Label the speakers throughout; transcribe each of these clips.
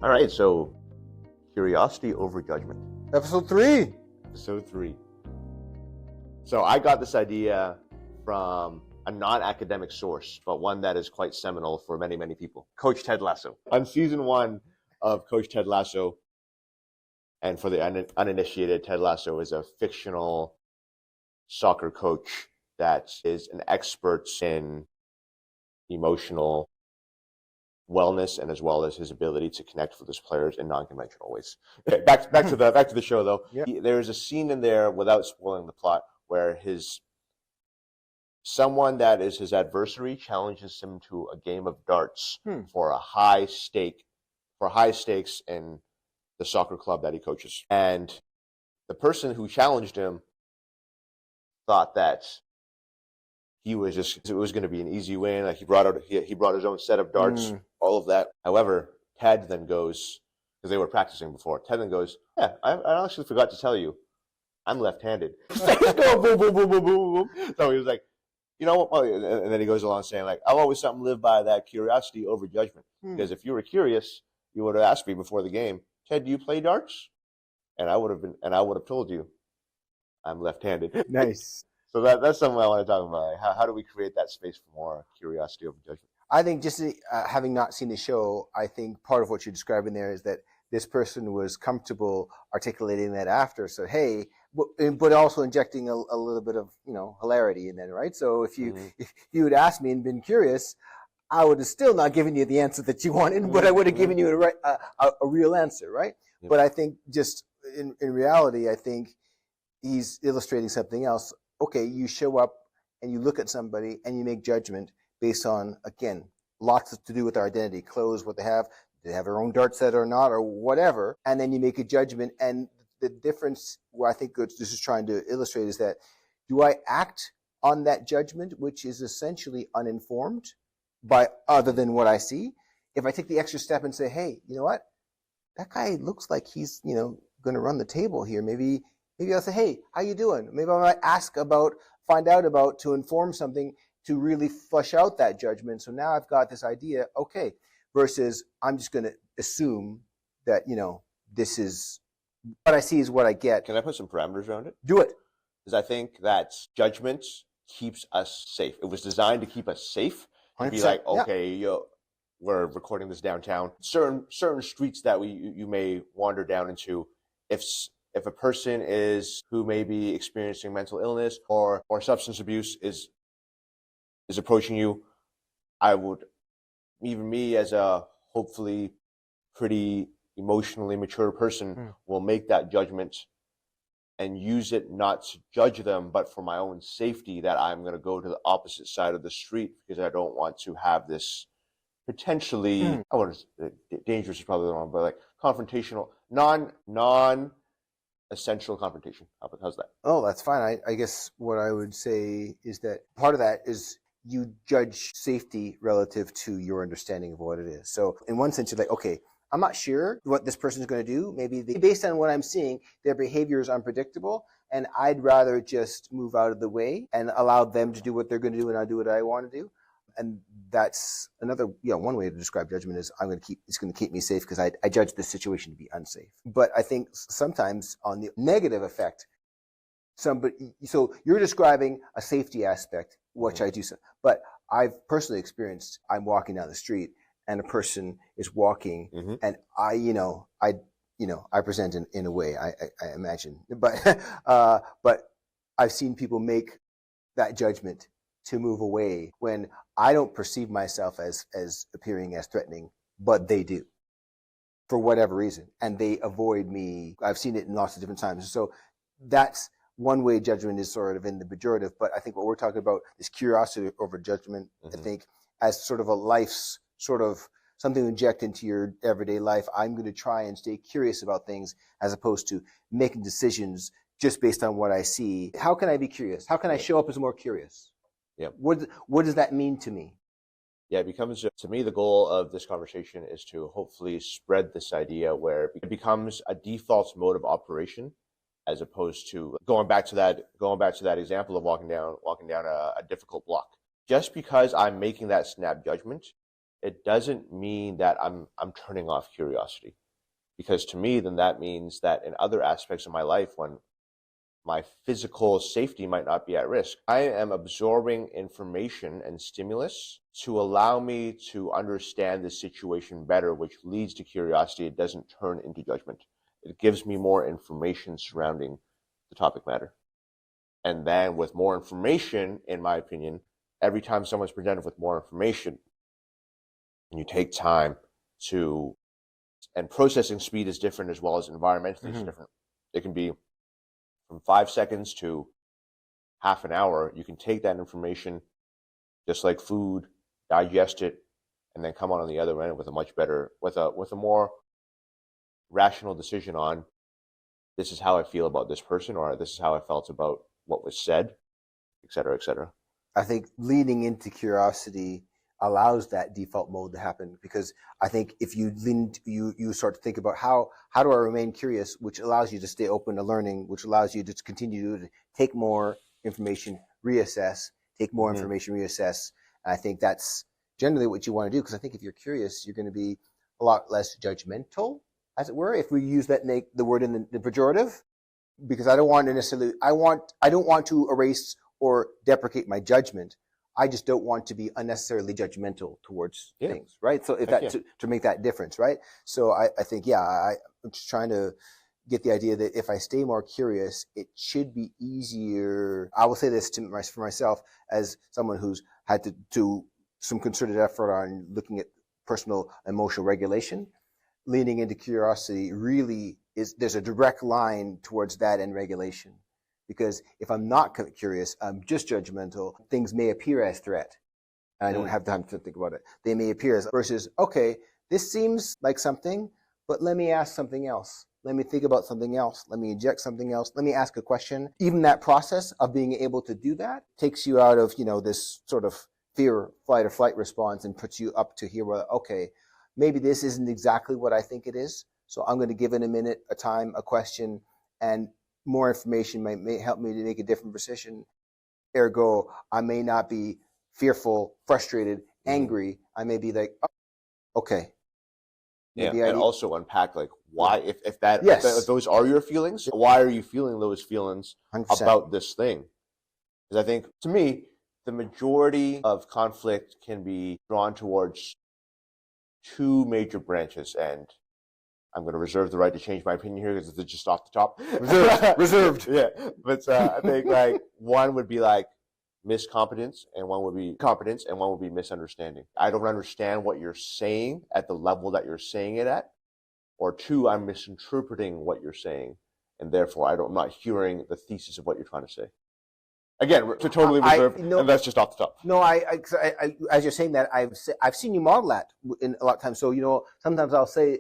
Speaker 1: All right, so curiosity over judgment.
Speaker 2: Episode 3.
Speaker 1: Episode 3. So I got this idea from a non-academic source, but one that is quite seminal for many, many people. Coach Ted Lasso. On season 1 of Coach Ted Lasso, and for the uninitiated, Ted Lasso is a fictional soccer coach that is an expert in emotional wellness and as well as his ability to connect with his players in non-conventional ways. Back to the show though.
Speaker 2: Yep.
Speaker 1: There's a scene in there, without spoiling the plot, where someone that is his adversary challenges him to a game of darts for high stakes in the soccer club that he coaches. And the person who challenged him thought that it was going to be an easy win. Like he brought his own set of darts, all of that. However, Ted then goes, because they were practicing before, Ted then goes, yeah, I actually forgot to tell you, I'm left-handed. Boom, boom, boom, boom, boom, boom. So he was like, you know what? And then he goes along saying, like, I've always something live by that curiosity over judgment. Because if you were curious, you would have asked me before the game, Ted, do you play darts? And I would have told you, I'm left-handed.
Speaker 2: Nice.
Speaker 1: So that's something I want to talk about. Like how do we create that space for more curiosity over judgment?
Speaker 2: I think just having not seen the show, I think part of what you're describing there is that this person was comfortable articulating that after. So, hey, but also injecting a little bit of, hilarity in there, right? So if you had asked me and been curious, I would have still not given you the answer that you wanted, but I would have given you a real answer, right? Yep. But I think just in reality, I think he's illustrating something else. Okay, you show up and you look at somebody and you make judgment based on, again, lots to do with our identity, clothes, what they have their own dart set or not, or whatever, and then you make a judgment. And the difference, what I think this is trying to illustrate, is that do I act on that judgment, which is essentially uninformed by other than what I see? If I take the extra step and say, hey, you know what? That guy looks like he's, going to run the table here. Maybe I'll say, hey, how you doing? Maybe I might find out about, to inform something, to really flush out that judgment. So now I've got this idea, okay, versus I'm just going to assume that, this is what I see is what I get.
Speaker 1: Can I put some parameters around it?
Speaker 2: Do it.
Speaker 1: Because I think that judgment keeps us safe. It was designed to keep us safe. To be like, okay, we're recording this downtown. Certain streets that you may wander down into, if a person who may be experiencing mental illness or substance abuse is approaching you, even me as a hopefully pretty emotionally mature person will make that judgment and use it not to judge them, but for my own safety, that I'm going to go to the opposite side of the street because I don't want to have this potentially, dangerous is probably the wrong, but like confrontational, non-essential confrontation. How's that?
Speaker 2: Oh, that's fine. I guess what I would say is that part of that is you judge safety relative to your understanding of what it is. So in one sense, you're like, okay, I'm not sure what this person is going to do. Maybe based on what I'm seeing, their behavior is unpredictable, and I'd rather just move out of the way and allow them to do what they're going to do, and I'll do what I want to do. And that's another, one way to describe judgment is it's going to keep me safe because I judge this situation to be unsafe. But I think sometimes on the negative effect, so you're describing a safety aspect, which I do so. But I've personally experienced, I'm walking down the street and a person is walking and I present in a way, I imagine. But I've seen people make that judgment to move away when I don't perceive myself as appearing as threatening, but they do for whatever reason. And they avoid me. I've seen it in lots of different times. So that's one way judgment is sort of in the pejorative. But I think what we're talking about is curiosity over judgment, I think, as sort of a life's sort of something to inject into your everyday life. I'm going to try and stay curious about things as opposed to making decisions just based on what I see. How can I be curious? How can I show up as more curious?
Speaker 1: Yeah.
Speaker 2: What does that mean to me?
Speaker 1: Yeah, it becomes, to me, the goal of this conversation is to hopefully spread this idea where it becomes a default mode of operation, as opposed to going back to that example of walking down a difficult block. Just because I'm making that snap judgment it doesn't mean that I'm turning off curiosity. Because to me, then that means that in other aspects of my life, when my physical safety might not be at risk, I am absorbing information and stimulus to allow me to understand the situation better, which leads to curiosity. It doesn't turn into judgment. It gives me more information surrounding the topic matter. And then with more information, in my opinion, every time someone's presented with more information, and you take time to, and processing speed is different as well as environmentally it's different. It can be from 5 seconds to half an hour. You can take that information, just like food, digest it, and then come on the other end with a much better, with a more rational decision on, this is how I feel about this person, or this is how I felt about what was said, et cetera, et cetera.
Speaker 2: I think leaning into curiosity allows that default mode to happen, because I think if you you start to think about how do I remain curious, which allows you to stay open to learning, which allows you to continue to take more information, reassess, take more information, reassess. And I think that's generally what you want to do, because I think if you're curious, you're going to be a lot less judgmental, as it were, if we use that the word in the pejorative, because I don't want to necessarily, I don't want to erase or deprecate my judgment. I just don't want to be unnecessarily judgmental towards things, right? So if that to make that difference, right? So I think, I'm just trying to get the idea that if I stay more curious, it should be easier. I will say this for myself, as someone who's had to do some concerted effort on looking at personal emotional regulation. Leaning into curiosity really there's a direct line towards that and regulation. Because if I'm not curious, I'm just judgmental, things may appear as threat. And I don't have time to think about it. They may appear as versus, okay, this seems like something, but let me ask something else. Let me think about something else. Let me inject something else. Let me ask a question. Even that process of being able to do that takes you out of, this sort of fear, flight or flight response, and puts you up to here where, okay, maybe this isn't exactly what I think it is. So I'm going to give it a minute, a time, a question, and more information may help me to make a different decision. Ergo, I may not be fearful, frustrated, angry. I may be like, oh, okay.
Speaker 1: Maybe and also unpack like why, if those are your feelings, why are you feeling those feelings 100%. About this thing? Because I think, to me, the majority of conflict can be drawn towards two major branches, and I'm going to reserve the right to change my opinion here because it's just off the top.
Speaker 2: Reserved.
Speaker 1: Yeah. But I think like one would be like miscompetence, and one would be competence, and one would be misunderstanding. I don't understand what you're saying at the level that you're saying it at. Or two, I'm misinterpreting what you're saying, and therefore I'm not hearing the thesis of what you're trying to say. Again, to totally reserve, and that's just off the top.
Speaker 2: No, I as you're saying that, I've seen you model that in a lot of times. So sometimes I'll say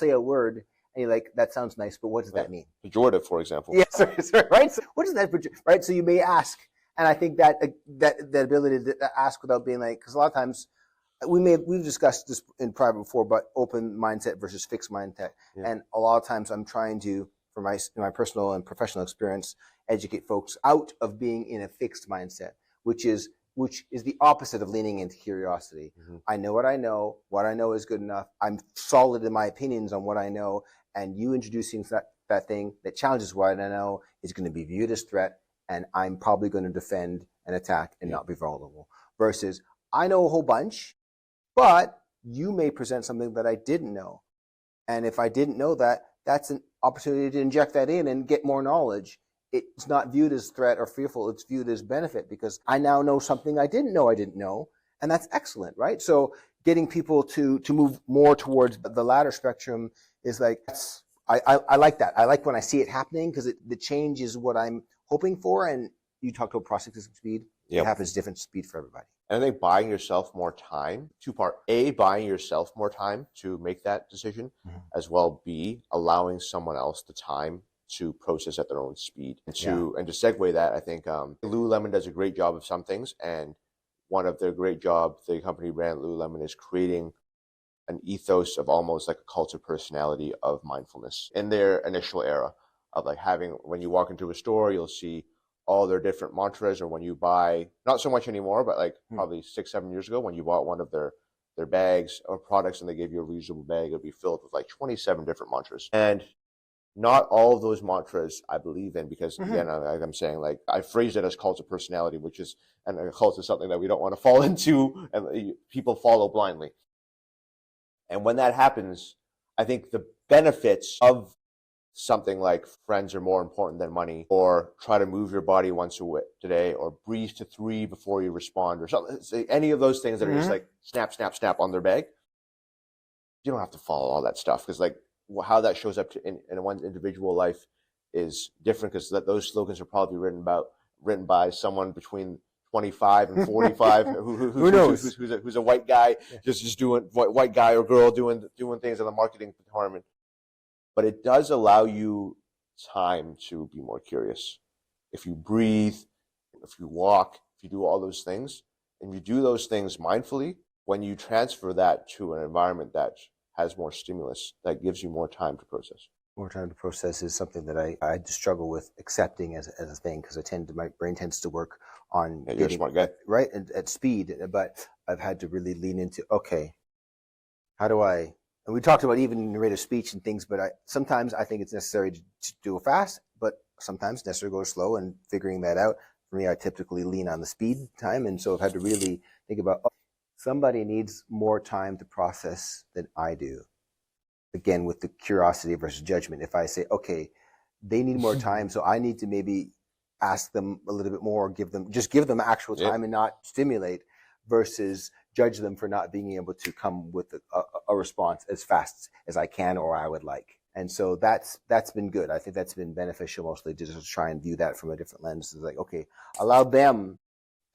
Speaker 2: a word, and you're like, that sounds nice, but what does that mean?
Speaker 1: Pejorative, for example.
Speaker 2: Yes, right. So what does that right? So you may ask, and I think that ability to ask without being like, because a lot of times we've discussed this in private before, but open mindset versus fixed mindset, and a lot of times I'm trying to, from my personal and professional experience, educate folks out of being in a fixed mindset, which is the opposite of leaning into curiosity. I know what I know is good enough. I'm solid in my opinions on what I know, and you introducing that thing that challenges what I know is going to be viewed as threat, and I'm probably going to defend and attack and not be vulnerable. Versus, I know a whole bunch, but you may present something that I didn't know. And if I didn't know that, that's an opportunity to inject that in and get more knowledge. It's not viewed as threat or fearful. It's viewed as benefit, because I now know something I didn't know. And that's excellent, right? So getting people to move more towards the latter spectrum is like, I like that. I like when I see it happening, because the change is what I'm hoping for. And you talked about processing speed. It happens different speed for everybody.
Speaker 1: And I think buying yourself more time, two-part. A, buying yourself more time to make that decision, as well B, allowing someone else the time to process at their own speed. And to segue that, I think Lululemon does a great job of some things, and one of their great jobs, the company brand Lululemon, is creating an ethos of almost like a cult of personality of mindfulness in their initial era of like having, when you walk into a store, you'll see all their different mantras, or when you buy, not so much anymore, but like probably 6-7 years ago, when you bought one of their their bags or products and they gave you a reusable bag, it would be filled with like 27 different mantras. And not all of those mantras I believe in because, again, I'm saying, like, I phrase it as cult of personality, which is, and a cult is something that we don't want to fall into and people follow blindly. And when that happens, I think the benefits of something like friends are more important than money, or try to move your body once a day, or breathe to 3 before you respond, or something, any of those things that are just like snap, snap, snap on their bag, you don't have to follow all that stuff because, like, how that shows up in one's individual life is different because those slogans are probably written by someone between 25 and 45
Speaker 2: who knows
Speaker 1: who's a white guy, just doing white guy or girl doing things in the marketing department. But it does allow you time to be more curious. If you breathe, if you walk, if you do all those things, and you do those things mindfully, when you transfer that to an environment that has more stimulus, that gives you more time to process.
Speaker 2: More time to process is something that I struggle with accepting as a thing because my brain tends to work on
Speaker 1: you're a smart guy,
Speaker 2: right, at speed. But I've had to really lean into, okay, how do I? And we talked about even narrative speech and things, but sometimes I think it's necessary to do it fast, but sometimes it's necessary to go slow. And figuring that out, for me, I typically lean on the speed time, and so I've had to really think about, somebody needs more time to process than I do. Again, with the curiosity versus judgment. If I say, okay, they need more time, so I need to maybe ask them a little bit more, give them actual time and not stimulate, versus judge them for not being able to come with a response as fast as I can or I would like. And so that's been good. I think that's been beneficial mostly to just try and view that from a different lens. It's like, okay, allow them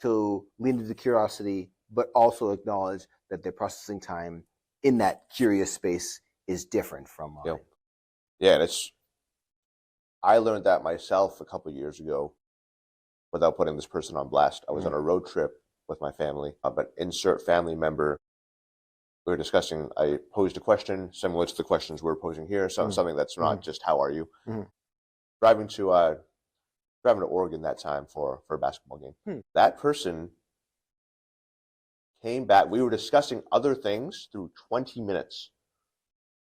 Speaker 2: to lean into curiosity, but also acknowledge that their processing time in that curious space is different from mine.
Speaker 1: Yeah, I learned that myself a couple of years ago without putting this person on blast. I was on a road trip with my family, but insert family member. We were discussing, I posed a question similar to the questions we're posing here, something that's not just how are you. Driving to Oregon that time for a basketball game. That person came back. We were discussing other things through 20 minutes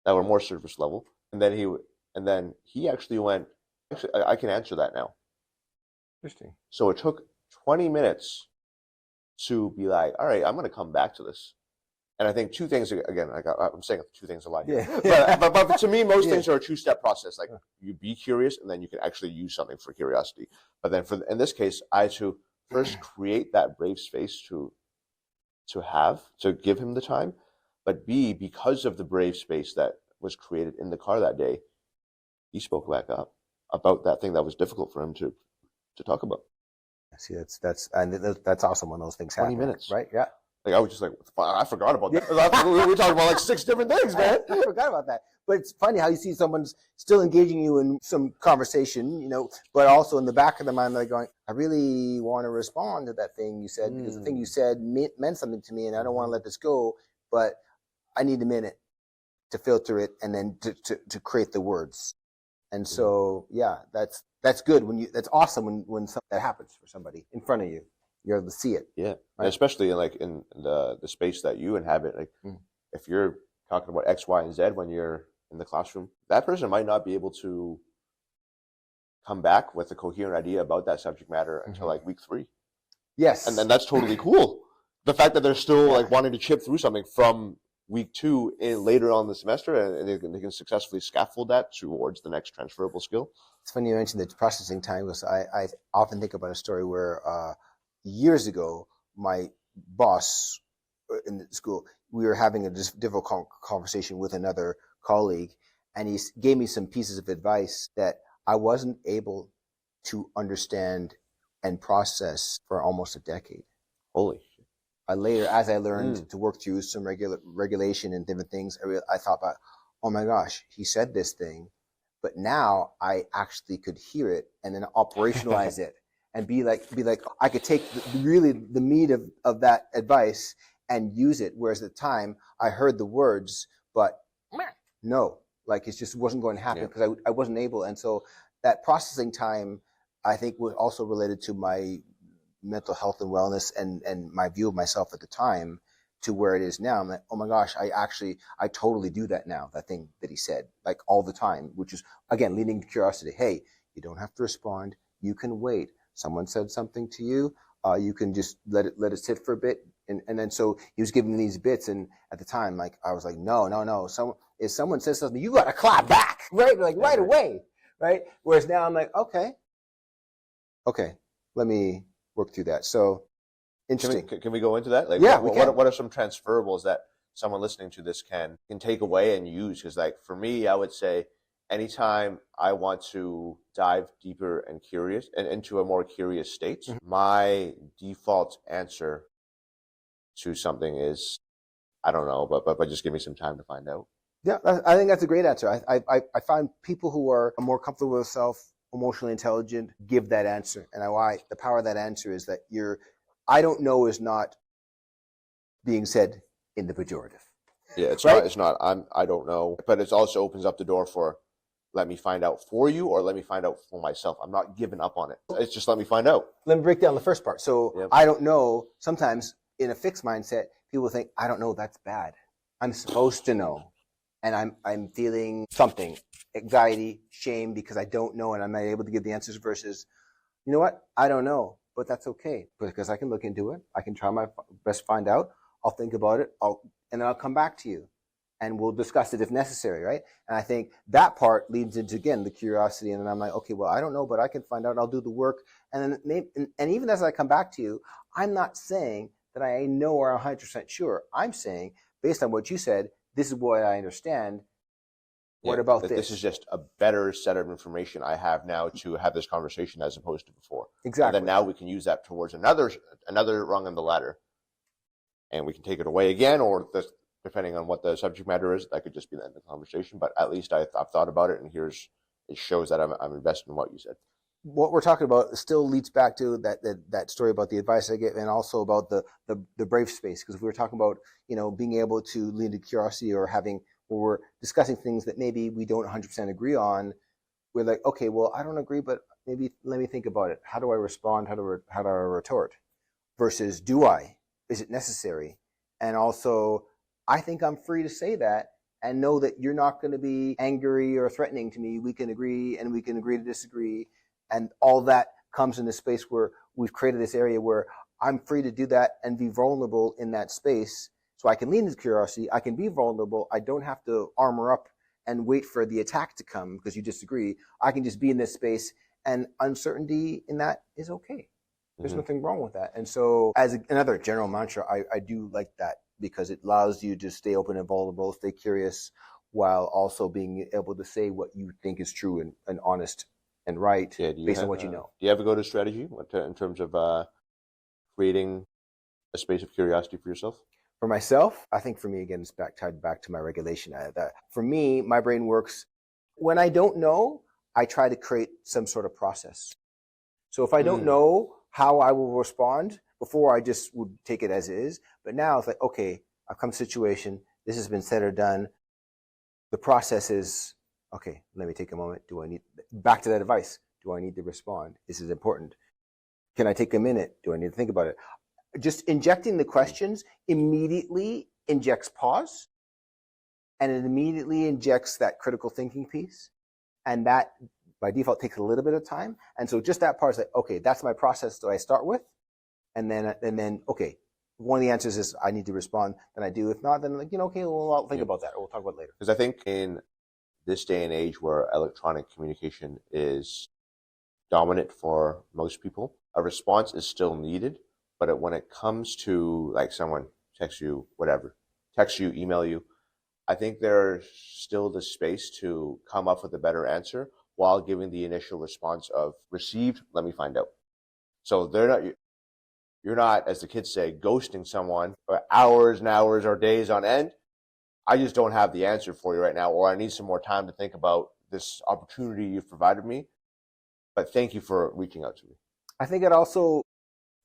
Speaker 1: that were more surface level, and then he actually went, actually, I can answer that now.
Speaker 2: Interesting. So
Speaker 1: it took 20 minutes to be like, all right, I'm going to come back to this. And I think two things, again, I'm saying two things a lot here. But to me, most things are a two-step process. Like, you be curious, and then you can actually use something for curiosity. But then in this case, I had to first create that brave space to give him the time. But B, because of the brave space that was created in the car that day, he spoke back up about that thing that was difficult for him to talk about.
Speaker 2: See, that's awesome when those things happen.
Speaker 1: 20 minutes.
Speaker 2: Right? Yeah.
Speaker 1: Like, I was just like, I forgot about that. We were talking about like 6 different things, man.
Speaker 2: I forgot about that. But it's funny how you see someone's still engaging you in some conversation, but also in the back of their mind, they're going, I really want to respond to that thing you said, because the thing you said meant something to me, and I don't want to let this go, but I need a minute to filter it and then to create the words. And so, that's good that's awesome when something that happens for somebody in front of you. You're able to see it.
Speaker 1: Yeah. Right? Especially in the space that you inhabit. Like, if you're talking about X, Y, and Z when you're in the classroom, that person might not be able to come back with a coherent idea about that subject matter until like week 3.
Speaker 2: Yes.
Speaker 1: And then that's totally cool. The fact that they're still like wanting to chip through something from week 2 later on in the semester, and they can successfully scaffold that towards the next transferable skill.
Speaker 2: It's funny you mentioned the processing time. I often think about a story where years ago, my boss in the school, we were having a difficult conversation with another colleague, and he gave me some pieces of advice that I wasn't able to understand and process for almost a decade.
Speaker 1: Holy shit.
Speaker 2: As I learned to work through some regulation and different things, I thought about, oh my gosh, he said this thing, but now I actually could hear it and then operationalize it. And be like, I could take the meat of that advice and use it. Whereas at the time I heard the words, but no, like, it just wasn't going to happen because I wasn't able. And so that processing time, I think, was also related to my mental health and wellness and my view of myself at the time, to where it is now. I'm like, oh my gosh, I totally do that now. That thing that he said, like all the time, which is again leading to curiosity. Hey, you don't have to respond. You can wait. Someone said something to you. You can just let it sit for a bit. And then so he was giving me these bits, and at the time, like I was like, no. If someone says something, you gotta clap back, right? Like right away, right? Whereas now I'm like, okay, let me work through that. So interesting.
Speaker 1: Can we go into that? Like,
Speaker 2: yeah,
Speaker 1: what are some transferables that someone listening to this can take away and use? Because like for me, I would say anytime I want to dive deeper and curious and into a more curious state, my default answer to something is, I don't know, but just give me some time to find out.
Speaker 2: Yeah, I think that's a great answer. I find people who are more comfortable with self, emotionally intelligent, give that answer. And the power of that answer is that I don't know is not being said in the pejorative.
Speaker 1: Yeah, it's
Speaker 2: right?
Speaker 1: not. It's not. I don't know, but it also opens up the door for, let me find out for you, or let me find out for myself. I'm not giving up on it. It's just let me find out.
Speaker 2: Let me break down the first part. So I don't know. Sometimes in a fixed mindset, people think, I don't know, that's bad. I'm supposed to know. And I'm feeling something, anxiety, shame, because I don't know and I'm not able to give the answers versus, you know what? I don't know, but that's okay because I can look into it. I can try my best to find out. I'll think about it. And then I'll come back to you and we'll discuss it if necessary, right? And I think that part leads into, again, the curiosity. And then I'm like, okay, well, I don't know, but I can find out. I'll do the work. And then and even as I come back to you, I'm not saying that I know or 100% sure. I'm saying, based on what you said, this is what I understand. What about this?
Speaker 1: This is just a better set of information I have now to have this conversation as opposed to before.
Speaker 2: Exactly.
Speaker 1: And then now we can use that towards another rung on the ladder, and we can take it away again, or depending on what the subject matter is, that could just be the end of the conversation. But at least I've thought about it, and it shows that I'm invested in what you said.
Speaker 2: What we're talking about still leads back to that story about the advice I give, and also about the brave space. Because if we were talking about, being able to lead to curiosity, or we're discussing things that maybe we don't 100% agree on, we're like, okay, well, I don't agree, but maybe let me think about it. How do I respond? How do I retort? Versus, do I? Is it necessary? And also, I think I'm free to say that and know that you're not going to be angry or threatening to me. We can agree, and we can agree to disagree. And all that comes in this space where we've created this area where I'm free to do that and be vulnerable in that space. So I can lean into curiosity. I can be vulnerable. I don't have to armor up and wait for the attack to come because you disagree. I can just be in this space, and uncertainty in that is okay. There's nothing wrong with that. And so as another general mantra, I do like that because it allows you to stay open and vulnerable, stay curious, while also being able to say what you think is true and honest and right, based on what you know.
Speaker 1: Do you have a go-to strategy in terms of creating a space of curiosity for yourself?
Speaker 2: For myself, I think for me, again, it's tied back to my regulation. For me, my brain works, when I don't know, I try to create some sort of process. So if I don't know how I will respond, before I just would take it as is. But now it's like, okay, I've come to a situation, this has been said or done. The process is, okay, let me take a moment. Back to that advice. Do I need to respond? This is important. Can I take a minute? Do I need to think about it? Just injecting the questions immediately injects pause, and it immediately injects that critical thinking piece. And that, by default, takes a little bit of time. And so just that part is like, okay, that's my process that I start with. And then, okay, one of the answers is I need to respond. Then I do. If not, then okay, well, I'll think about that, or we'll talk about it later.
Speaker 1: Because I think in this day and age where electronic communication is dominant for most people, a response is still needed. But when it comes to like someone texts you, email you, I think there's still the space to come up with a better answer while giving the initial response of received, let me find out. So you're not, as the kids say, ghosting someone for hours and hours or days on end. I just don't have the answer for you right now, or I need some more time to think about this opportunity you've provided me. But thank you for reaching out to me.
Speaker 2: I think it also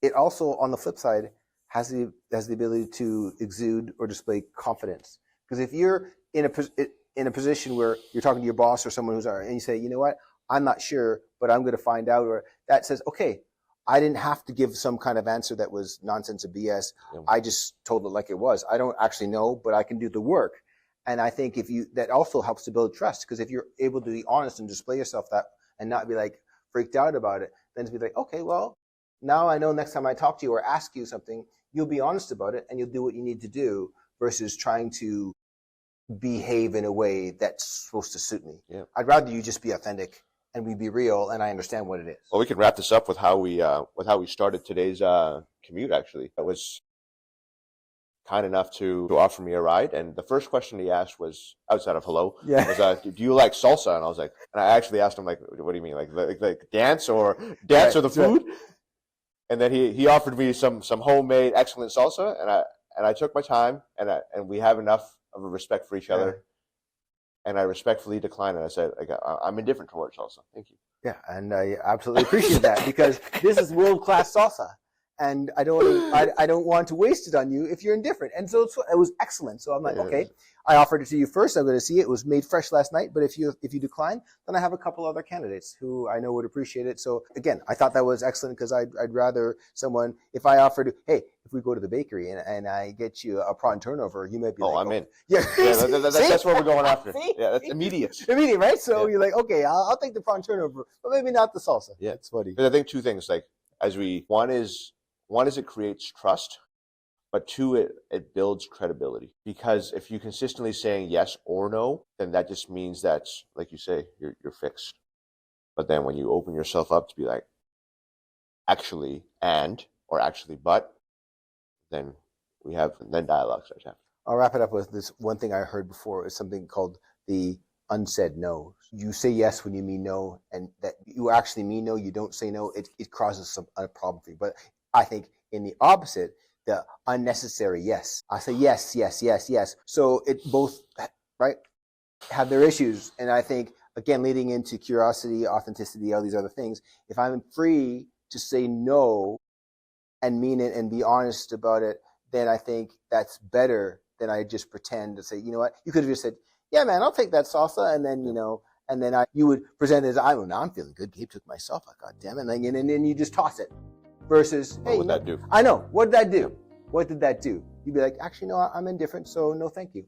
Speaker 2: on the flip side has the ability to exude or display confidence. Because if you're in a position where you're talking to your boss or someone and you say, you know what, I'm not sure, but I'm going to find out, or that says, okay, I didn't have to give some kind of answer that was nonsense or BS.
Speaker 1: Yeah.
Speaker 2: I just told it like it was. I don't actually know, but I can do the work. And I think that also helps to build trust, because if you're able to be honest and display yourself that and not be like freaked out about it, then to be like, okay, well, now I know next time I talk to you or ask you something, you'll be honest about it and you'll do what you need to do versus trying to behave in a way that's supposed to suit me.
Speaker 1: Yeah.
Speaker 2: I'd rather you just be authentic and we be real and I understand what it is.
Speaker 1: Well, we can wrap this up with how we started today's commute. Actually, it was kind enough to offer me a ride, and the first question he asked was outside of hello.
Speaker 2: Yeah.
Speaker 1: Was do you like salsa? And I was like, and I actually asked him like, what do you mean, like dance or
Speaker 2: Right,
Speaker 1: the food?
Speaker 2: right.
Speaker 1: And then he offered me some homemade excellent salsa, and I took my time, and we have enough of a respect for each other. And I respectfully declined, and I said, I'm indifferent towards salsa. Thank you.
Speaker 2: Yeah, and I absolutely appreciate that, because this is world-class salsa, and I don't want to waste it on you if you're indifferent. And so it was excellent. So I'm like, okay, I offered it to you first. I'm going to see it. It was made fresh last night. But if you decline, then I have a couple other candidates who I know would appreciate it. So again, I thought that was excellent, because I'd rather someone, if I offered, hey, if we go to the bakery and I get you a prawn turnover, you might be like,
Speaker 1: I'm in.
Speaker 2: Yeah,
Speaker 1: that's what we're going after.
Speaker 2: See?
Speaker 1: Yeah, that's immediate.
Speaker 2: Immediate, right? So you're like, okay, I'll take the prawn turnover, but maybe not the salsa.
Speaker 1: Yeah,
Speaker 2: it's funny.
Speaker 1: Because I think two things, like one is it creates trust, but two, it builds credibility. Because if you're consistently saying yes or no, then that just means that, like you say, you're fixed. But then when you open yourself up to be like, actually, or actually, but, then dialogue starts happening.
Speaker 2: I'll wrap it up with this one thing I heard before, is something called the unsaid no. You say yes when you mean no, and that you actually mean no, you don't say no, it causes a problem for you. But I think in the opposite, the unnecessary yes. I say yes, yes, yes, yes. So it both, right, have their issues. And I think, again, leading into curiosity, authenticity, all these other things, if I'm free to say no and mean it and be honest about it, then I think that's better than I just pretend to say, you know what, you could have just said, yeah, man, I'll take that salsa. And then, you would present it as, I'm feeling good. Gabe took my salsa. God damn it. And then you just toss it. Versus, hey,
Speaker 1: what would that do?
Speaker 2: I know. What did that do? What did that do? You'd be like, actually, no, I'm indifferent. So no, thank you.